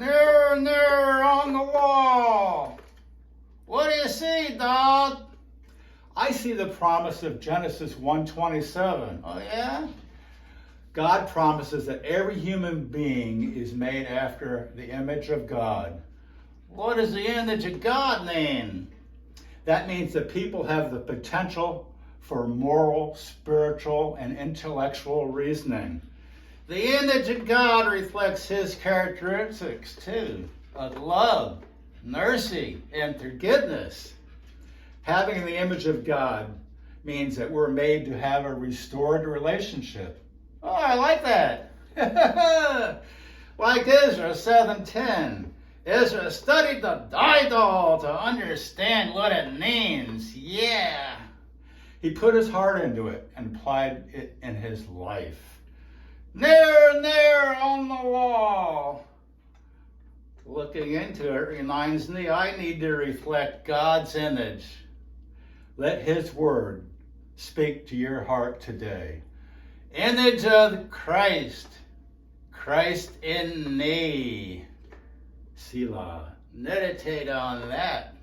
Nearer, nearer on the wall. What do you see, dog? I see the promise of Genesis 1:27. Oh, yeah? God promises that every human being is made after the image of God. What does the image of God mean? That means that people have the potential for moral, spiritual, and intellectual reasoning. The image of God reflects his characteristics, too, of love, mercy, and forgiveness. Having the image of God means that we're made to have a restored relationship. Oh, I like that. Like Ezra 7:10. Ezra studied the Bible to understand what it means. Yeah. He put his heart into it and applied it in his life. Near, near on the wall. Looking into it reminds me I need to reflect God's image. Let his word speak to your heart today. Image of Christ. Christ in me. Selah. Meditate on that.